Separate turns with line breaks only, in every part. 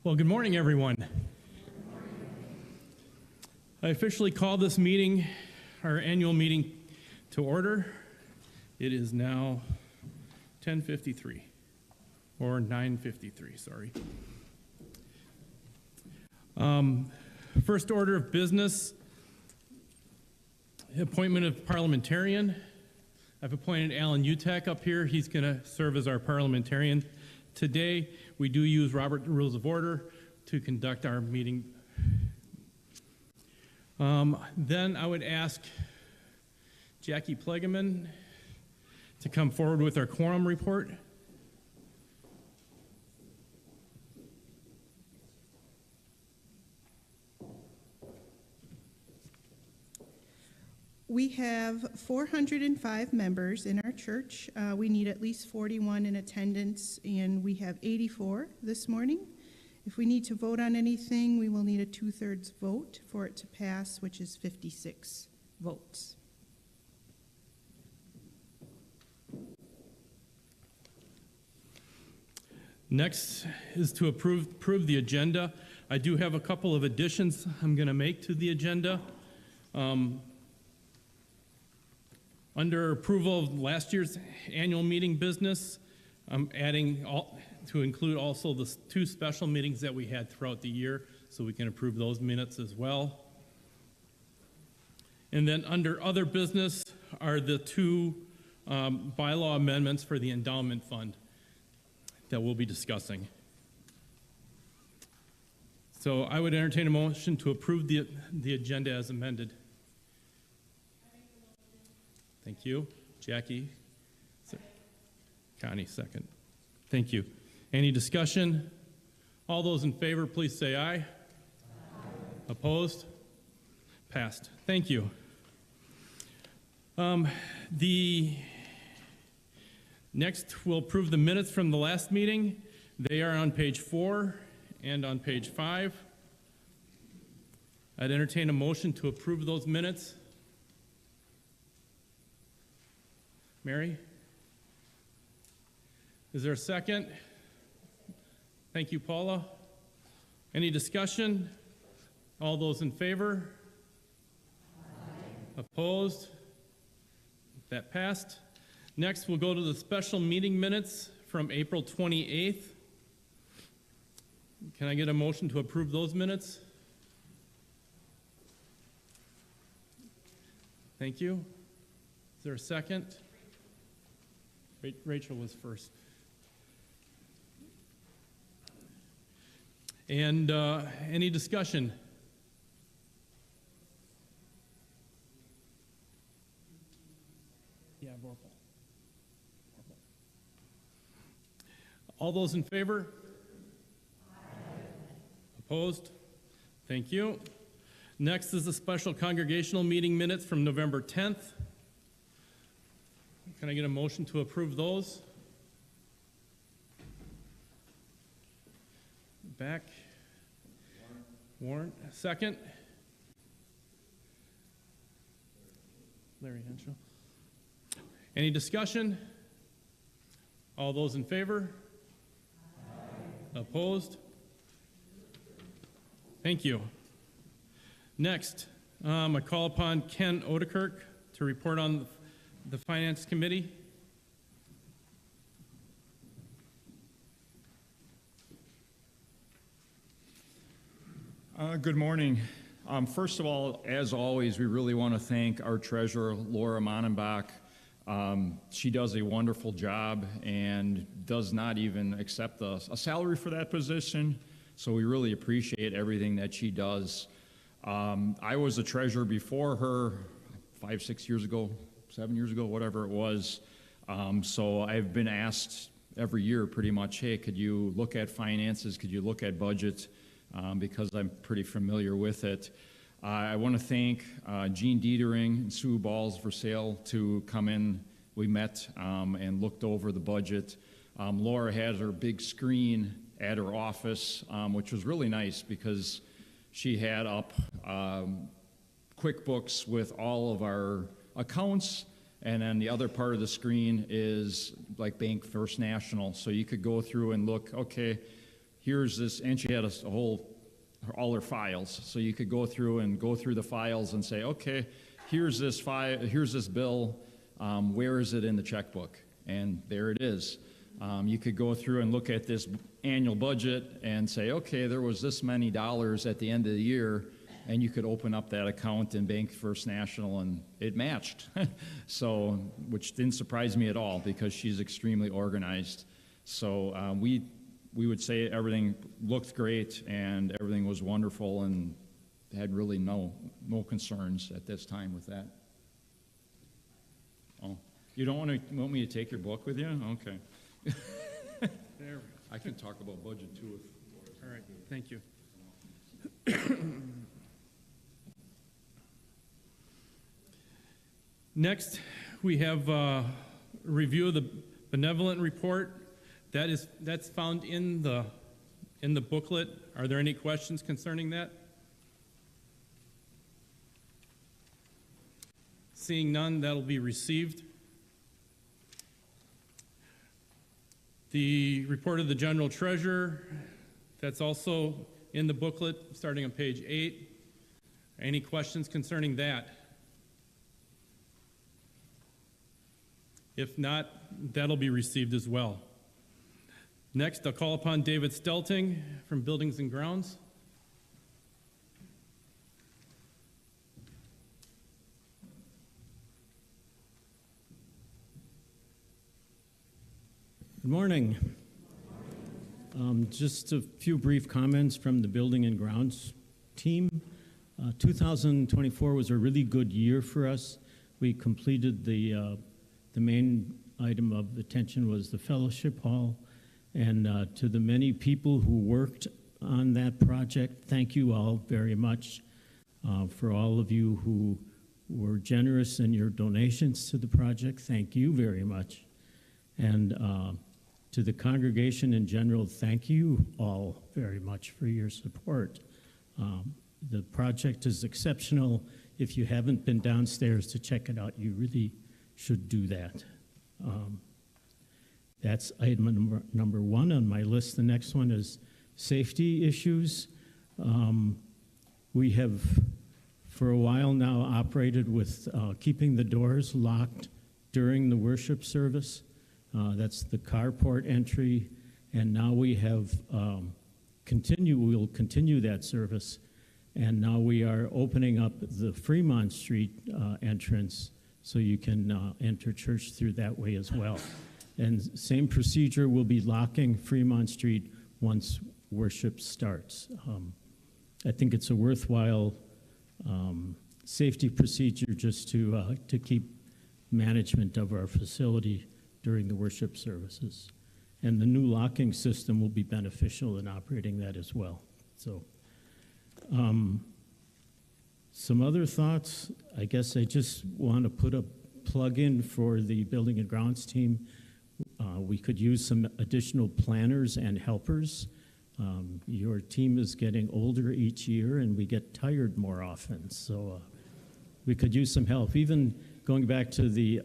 Well, good morning, everyone. I officially call this meeting, our annual meeting, to order. It is now 10:53, or 9:53, sorry. First order of business, appointment of parliamentarian. I've appointed Alan Utek up here. He's going to serve as our parliamentarian today. We do use Robert Rules of Order to conduct our meeting. Then I would ask Jackie Plegeman to come forward with our quorum report.
We have 405 members in our church. We need at least 41 in attendance, and we have 84 this morning. If we need to vote on anything, we will need a 2/3 vote for it to pass, which is 56 votes.
Next is to approve the agenda. I do have a couple of additions I'm going to make to the agenda. Under approval of last year's annual meeting business, I'm adding to include also the 2 special meetings that we had throughout the year, so we can approve those minutes as well. And then under other business are the 2 bylaw amendments for the endowment fund that we'll be discussing. So I would entertain a motion to approve the agenda as amended. Thank you. Jackie? Connie, second. Thank you. Any discussion? All those in favor, please say aye. Aye. Opposed? Passed. Thank you. Next, we'll approve the minutes from the last meeting. They are on page 4 and on page 5. I'd entertain a motion to approve those minutes. Mary? Is there a second? Thank you, Paula. Any discussion? All those in favor? Aye. Opposed? That passed. Next, we'll go to the special meeting minutes from April 28th. Can I get a motion to approve those minutes? Thank you. Is there a second? Rachel was first. And any discussion? Yeah, Vorpal. All those in favor? Aye. Opposed? Thank you. Next is the special congregational meeting minutes from November 10th. Can I get a motion to approve those? Back. Warren, second. Larry Henshaw. Any discussion? All those in favor? Aye. Opposed? Thank you. Next, I call upon Ken Odekirk to report on the Finance Committee.
Good morning. First of all, as always, we really want to thank our treasurer, Laura Mannenbach. She does a wonderful job and does not even accept a salary for that position, so we really appreciate everything that she does. I was a treasurer before her 5, 6 years ago, 7 years ago, whatever it was. So I've been asked every year pretty much, hey, could you look at finances? Could you look at budget? Because I'm pretty familiar with it. I want to thank Jean Dietering and Sue Balls for sale to come in. We met and looked over the budget. Laura had her big screen at her office, which was really nice because she had up QuickBooks with all of our accounts, and then the other part of the screen is like Bank First National. So you could go through and look, okay, here's this, and she had all her files. So you could go through the files and say, okay, here's this file, here's this bill, where is it in the checkbook? And there it is. You could go through and look at this annual budget and say, okay, there was this many dollars at the end of the year, and you could open up that account in Bank First National, and it matched. So, which didn't surprise me at all because she's extremely organized. So we would say everything looked great and everything was wonderful, and had really no concerns at this time with that. Oh, you don't want me to take your book with you? Okay.
There.
I can talk about budget too.
All right, thank you. Next, we have a review of the benevolent report. That's found in the booklet. Are there any questions concerning that? Seeing none, that'll be received. The report of the general treasurer, that's also in the booklet, starting on page 8. Any questions concerning that? If not, that'll be received as well. Next, I'll call upon David Stelting from Buildings and Grounds.
Good morning. Just a few brief comments from the Building and Grounds team. 2024 was a really good year for us. We completed the main item of attention was the fellowship hall. And to the many people who worked on that project, thank you all very much. For all of you who were generous in your donations to the project, thank you very much. And to the congregation in general, thank you all very much for your support. The project is exceptional. If you haven't been downstairs to check it out, you really should do that. That's item number one on my list. The next one is safety issues. We have, for a while now, operated with keeping the doors locked during the worship service. That's the carport entry, and now we have we'll continue that service, and now we are opening up the Fremont Street entrance so you can enter church through that way as well. And same procedure, we'll be locking Fremont Street once worship starts. I think it's a worthwhile safety procedure just to keep management of our facility during the worship services. And the new locking system will be beneficial in operating that as well. So, some other thoughts, I guess I just want to put a plug in for the Building and Grounds team. We could use some additional planners and helpers. Your team is getting older each year and we get tired more often. So we could use some help. Even going back to the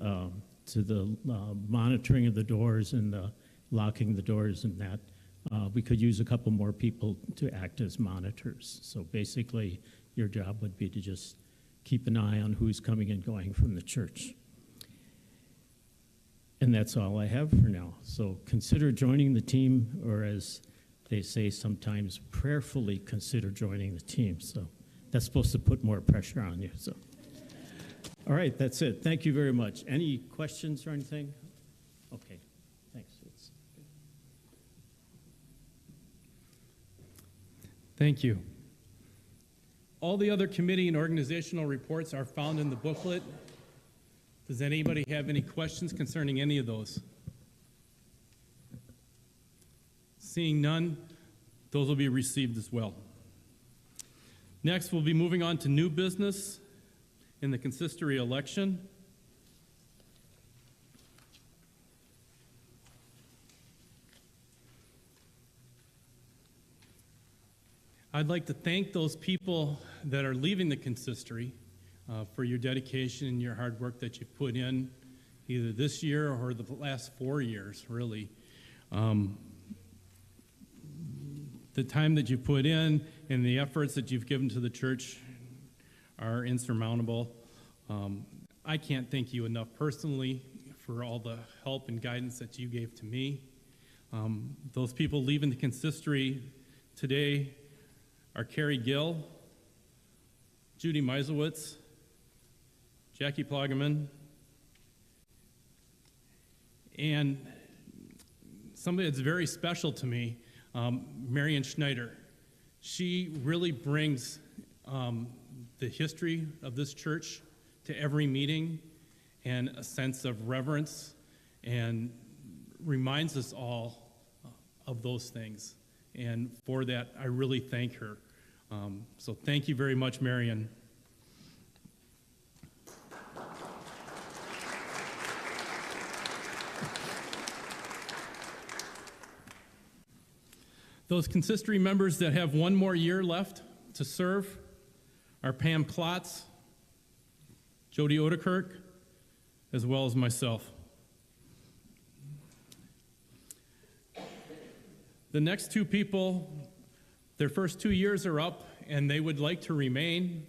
monitoring of the doors and the locking the doors and that, we could use a couple more people to act as monitors. So basically, your job would be to just keep an eye on who's coming and going from the church. And that's all I have for now. So consider joining the team, or as they say sometimes, prayerfully consider joining the team. So that's supposed to put more pressure on you. So. All right, that's it. Thank you very much. Any questions or anything? Okay, thanks.
Thank you. All the other committee and organizational reports are found in the booklet. Does anybody have any questions concerning any of those? Seeing none, those will be received as well. Next, we'll be moving on to new business in the consistory election. I'd like to thank those people that are leaving the consistory for your dedication and your hard work that you've put in, either this year or the last 4 years, really. the time that you put in and the efforts that you've given to the church are insurmountable. I can't thank you enough personally for all the help and guidance that you gave to me. Those people leaving the consistory today are Carrie Gill, Judy Meisowitz, Jackie Ploggeman, and somebody that's very special to me, Marion Schneider. She really brings the history of this church to every meeting and a sense of reverence and reminds us all of those things. And for that, I really thank her. So thank you very much, Marion. Those consistory members that have one more year left to serve are Pam Klotz, Jody Odekirk, as well as myself. The next two people, their first 2 years are up, and they would like to remain,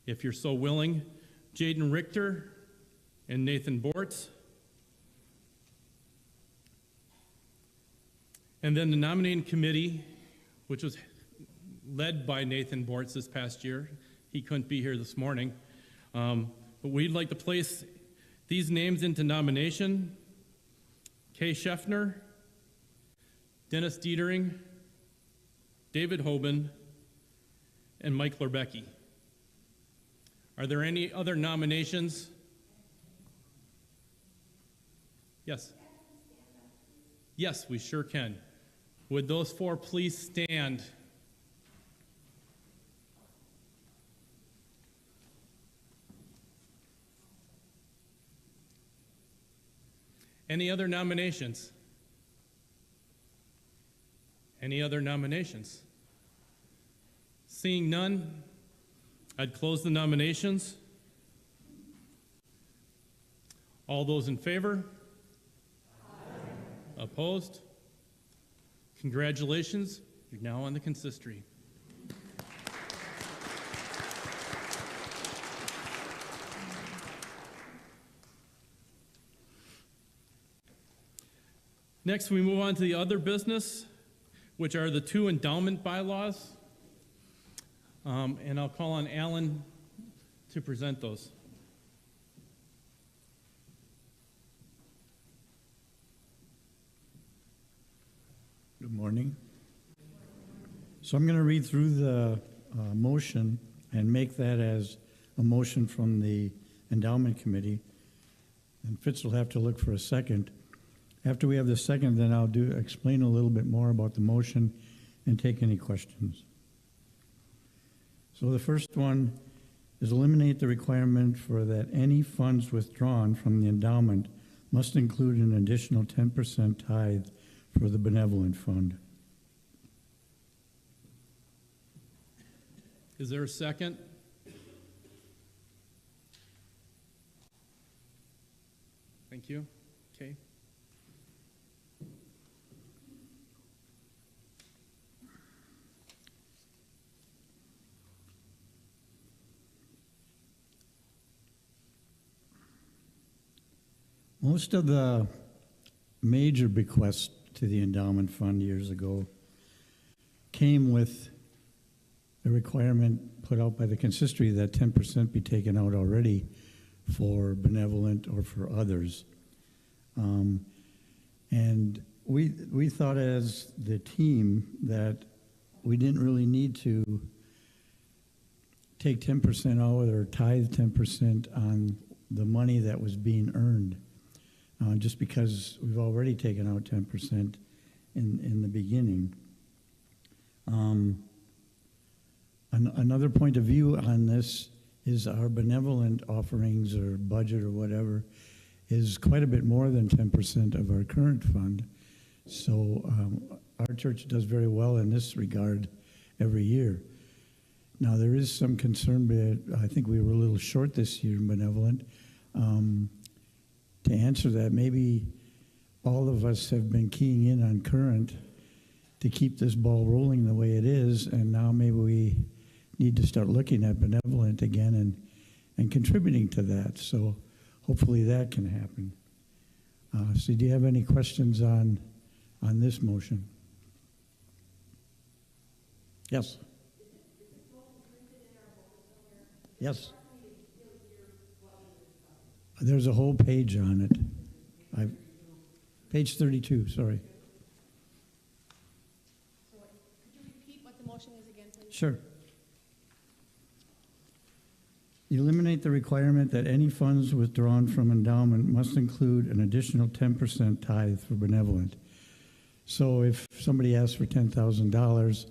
if you're so willing. Jaden Richter and Nathan Bortz. And then the nominating committee, which was led by Nathan Bortz this past year. He couldn't be here this morning. But we'd like to place these names into nomination. Kay Scheffner, Dennis Dietering, David Hoban, and Mike Lerbecki. Are there any other nominations? Yes. Yes, we sure can. Would those four please stand? Any other nominations? Any other nominations? Seeing none, I'd close the nominations. All those in favor? Aye. Opposed? Congratulations, you're now on the consistory. Next, we move on to the other business, which are the two endowment bylaws. And I'll call on Alan to present those.
Good morning. So I'm going to read through the motion and make that as a motion from the endowment committee. And Fitz will have to look for a second. After we have the second, then I'll explain a little bit more about the motion and take any questions. So the first one is eliminate the requirement for that any funds withdrawn from the endowment must include an additional 10% tithe for the benevolent fund.
Is there a second? Thank you. Okay.
Most of the major bequests to the endowment fund years ago came with a requirement put out by the consistory that 10% be taken out already for benevolent or for others. And we thought as the team that we didn't really need to take 10% out or tithe 10% on the money that was being earned. Just because we've already taken out 10% in the beginning. Another point of view on this is our benevolent offerings or budget or whatever is quite a bit more than 10% of our current fund. So our church does very well in this regard every year. Now there is some concern, but I think we were a little short this year in benevolent. To answer that, maybe all of us have been keying in on current to keep this ball rolling the way it is, and now maybe we need to start looking at benevolent again and contributing to that. So hopefully that can happen. So do you have any questions on this motion? Yes. Yes. There's a whole page on it. Page 32, sorry.
So could you repeat what the motion is again, please?
Sure. Eliminate the requirement that any funds withdrawn from endowment must include an additional 10% tithe for benevolent. So if somebody asks for $10,000,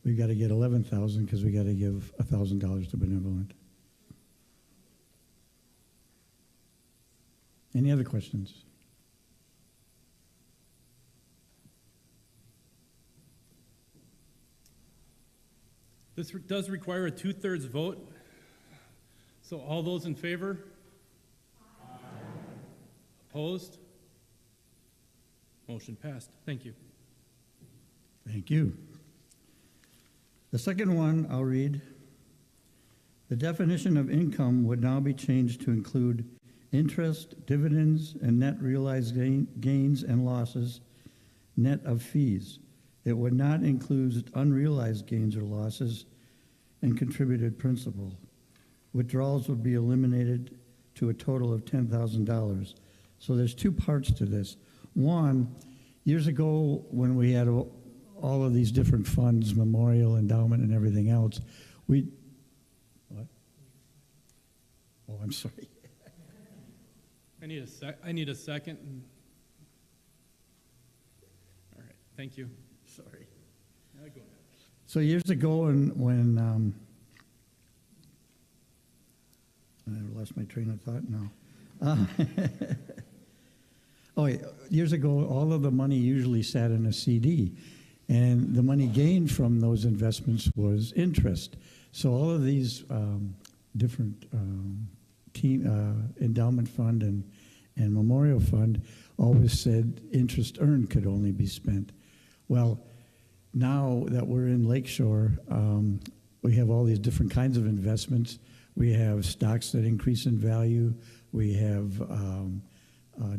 we've got to get $11,000 because we got to give $1,000 to benevolent. Any other questions?
This does require a 2/3 vote. So all those in favor? Aye. Opposed? Motion passed. Thank you.
Thank you. The second one I'll read. The definition of income would now be changed to include interest, dividends, and net realized gains and losses, net of fees. It would not include unrealized gains or losses and contributed principal. Withdrawals would be eliminated to a total of $10,000. So there's two parts to this. One, years ago when we had all of these different funds, memorial, endowment, and everything else, what? Oh, I'm sorry.
I need a second. All right, thank you.
Sorry.
Now go ahead.
So years ago when I lost my train of thought now. Years ago, all of the money usually sat in a CD, and the money gained from those investments was interest. So all of these different endowment fund and memorial fund always said interest earned could only be spent. Well, now that we're in Lakeshore, we have all these different kinds of investments. We have stocks that increase in value. We have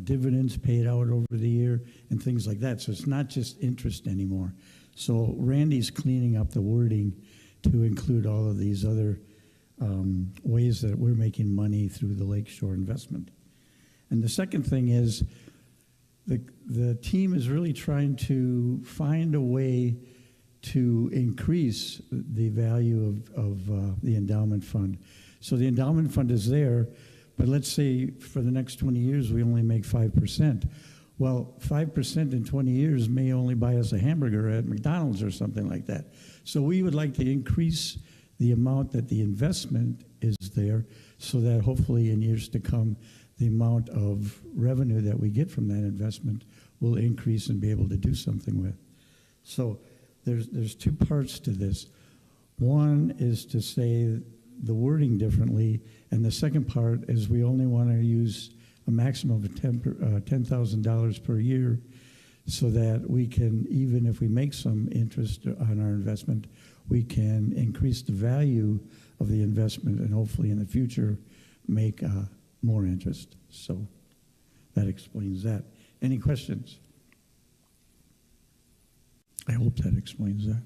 dividends paid out over the year and things like that. So it's not just interest anymore. So Randy's cleaning up the wording to include all of these other ways that we're making money through the Lakeshore investment. And the second thing is the team is really trying to find a way to increase the value of the endowment fund. So the endowment fund is there, but let's say for the next 20 years we only make 5%. Well, 5% in 20 years may only buy us a hamburger at McDonald's or something like that. So we would like to increase the amount that the investment is there so that hopefully in years to come, the amount of revenue that we get from that investment will increase and be able to do something with. So there's two parts to this. One is to say the wording differently, and the second part is we only want to use a maximum of $10,000 per year so that we can, even if we make some interest on our investment, we can increase the value of the investment and hopefully in the future make more interest. So that explains that. Any questions? I hope that explains that.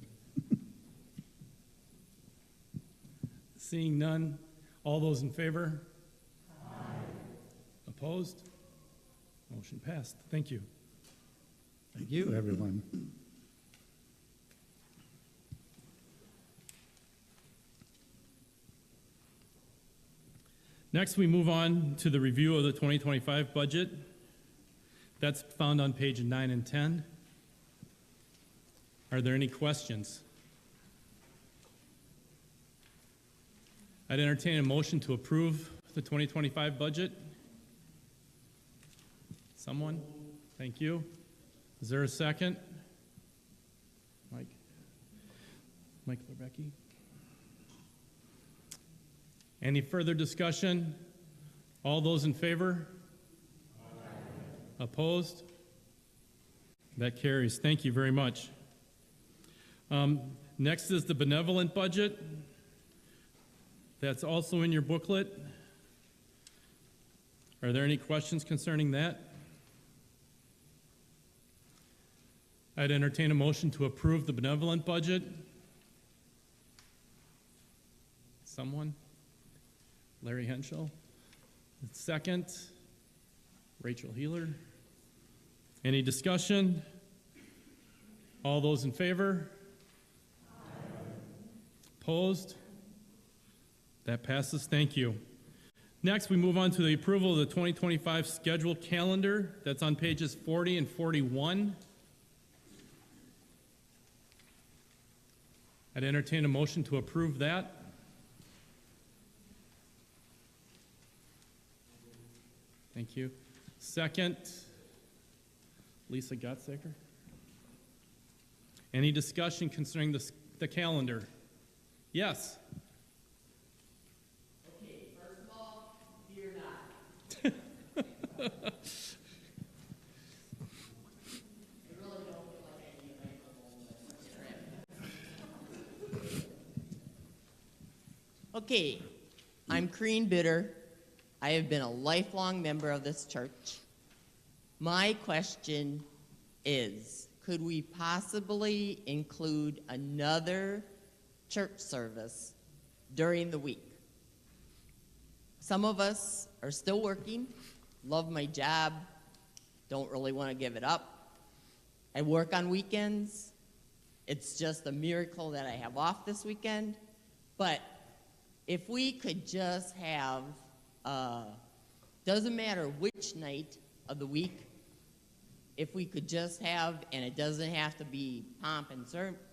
Seeing none, all those in favor? Aye. Opposed? Motion passed. Thank you.
Thank you, everyone.
Next, we move on to the review of the 2025 budget. That's found on page 9 and 10. Are there any questions? I'd entertain a motion to approve the 2025 budget. Someone? Thank you. Is there a second? Mike Lebecki. Any further discussion? All those in favor? Aye. Opposed? That carries. Thank you very much. Next is the benevolent budget. That's also in your booklet. Are there any questions concerning that? I'd entertain a motion to approve the benevolent budget. Someone? Larry Henschel. Second, Rachel Healer. Any discussion? All those in favor? Opposed? That passes. Thank you. Next, we move on to the approval of the 2025 schedule calendar. That's on pages 40 and 41. I'd entertain a motion to approve that. Thank you. Second, Lisa Gottsacre. Any discussion concerning the calendar? Yes.
Okay, first of all, fear not. I really don't feel like I need a microphone. Okay, I'm Crean Bitter. I have been a lifelong member of this church. My question is, could we possibly include another church service during the week? Some of us are still working, love my job, don't really want to give it up. I work on weekends. It's just a miracle that I have off this weekend. But if we could just have, doesn't matter which night of the week, if we could just have, and it doesn't have to be pomp and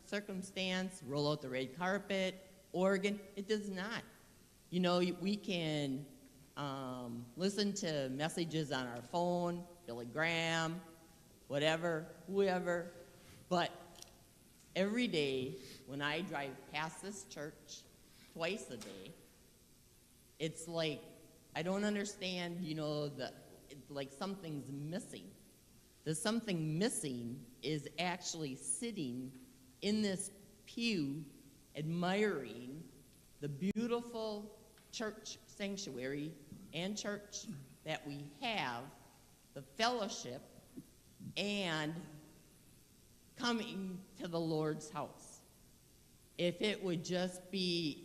circumstance, roll out the red carpet, organ, it does not. You know, we can listen to messages on our phone, Billy Graham, whatever, whoever, but every day when I drive past this church, twice a day, it's like, I don't understand, you know, like something's missing. The something missing is actually sitting in this pew admiring the beautiful church sanctuary and church that we have, the fellowship, and coming to the Lord's house. If it would just be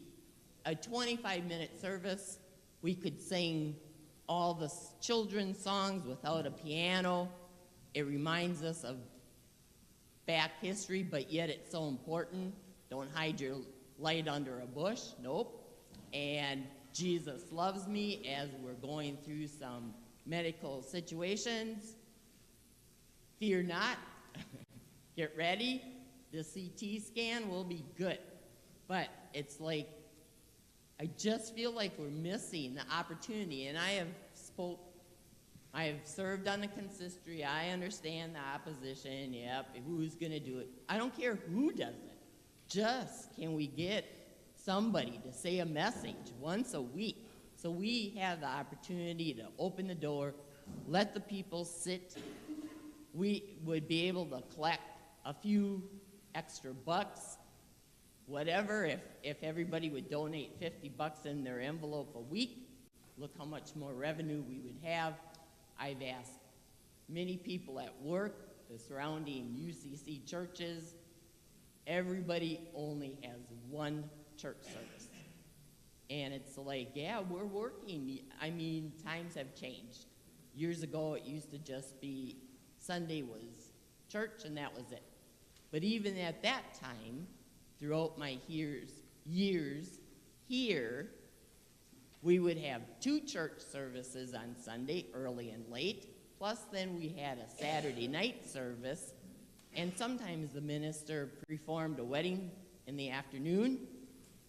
a 25-minute service, we could sing all the children's songs without a piano. It reminds us of back history, but yet it's so important. Don't hide your light under a bush. Nope. And Jesus loves me as we're going through some medical situations. Fear not. Get ready. The CT scan will be good. But it's like, I just feel like we're missing the opportunity. And I have served on the consistory. I understand the opposition. Yep, who's going to do it? I don't care who does it. Just can we get somebody to say a message once a week so we have the opportunity to open the door, let the people sit. We would be able to collect a few extra bucks, whatever, if everybody would donate $50 in their envelope a week. Look how much more revenue we would have. I've asked many people at work, the surrounding U.C.C. churches, everybody only has one church service. And it's like, yeah, we're working. I mean, times have changed. Years ago, it used to just be Sunday was church and that was it. But even at that time, throughout my years here, we would have 2 church services on Sunday, early and late, plus then we had a Saturday night service, and sometimes the minister performed a wedding in the afternoon,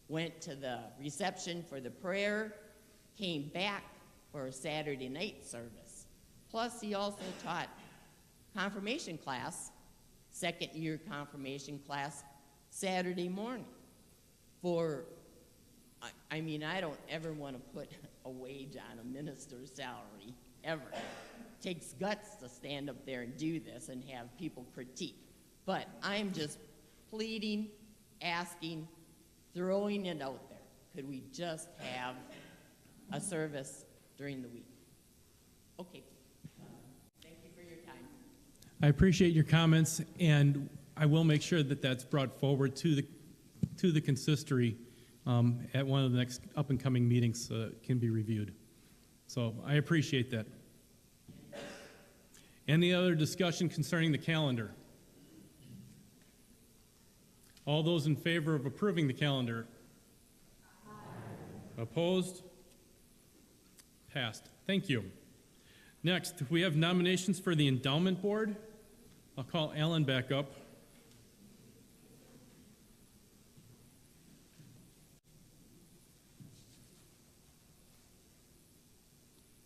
went to the reception for the prayer, came back for a Saturday night service. Plus, he also taught confirmation class, second-year confirmation class, Saturday morning. I mean, I don't ever want to put a wage on a minister's salary, ever. It takes guts to stand up there and do this and have people critique. But I'm just pleading, asking, throwing it out there. Could we just have a service during the week? Okay. Thank you for your time.
I appreciate your comments, and I will make sure that that's brought forward to the consistory at one of the next up-and-coming meetings so it can be reviewed. So I appreciate that. Any other discussion concerning the calendar? All those in favor of approving the calendar? Aye. Opposed? Passed. Thank you. Next, we have nominations for the Endowment Board. I'll call Alan back up.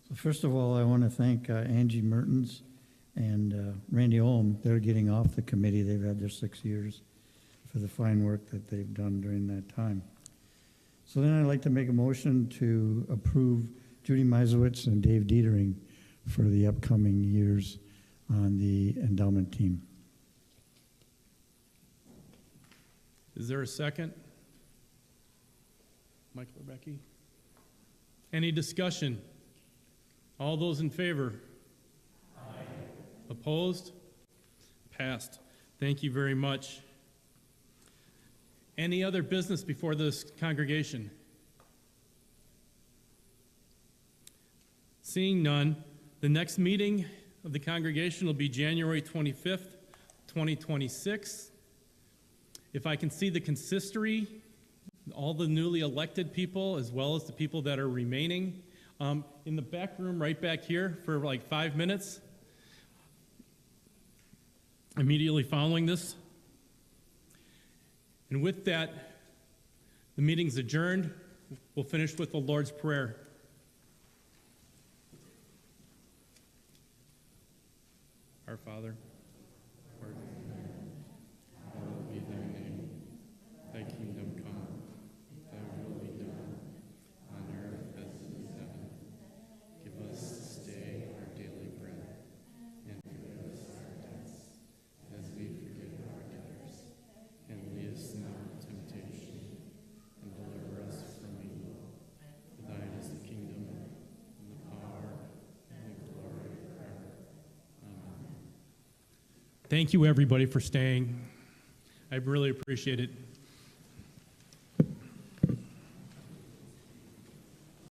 So first of all, I want to thank Angie Mertens and Randy Olm. They're getting off the committee. They've had their 6 years for the fine work that they've done during that time. So then I'd like to make a motion to approve Judy Meisowitz and Dave Dietering for the upcoming years on the endowment team.
Is there a second? Michael or Becky? Any discussion? All those in favor? Aye. Opposed? Passed. Thank you very much. Any other business before this congregation? Seeing none, the next meeting of the congregation will be January 25th, 2026. If I can see the consistory, all the newly elected people, as well as the people that are remaining, in the back room right back here for like 5 minutes, immediately following this. And with that, the meeting's adjourned. We'll finish with the Lord's Prayer. Our Father, who art in heaven, hallowed be thy name. Thy kingdom come, thy will be done, on earth as it is in heaven. Give us this day our daily bread, and forgive us our debts, as we forgive our debtors. And lead us not into temptation, and deliver us from evil. For thine is the kingdom, and the power, and the glory forever. Amen. Thank you, everybody, for staying. I really appreciate it.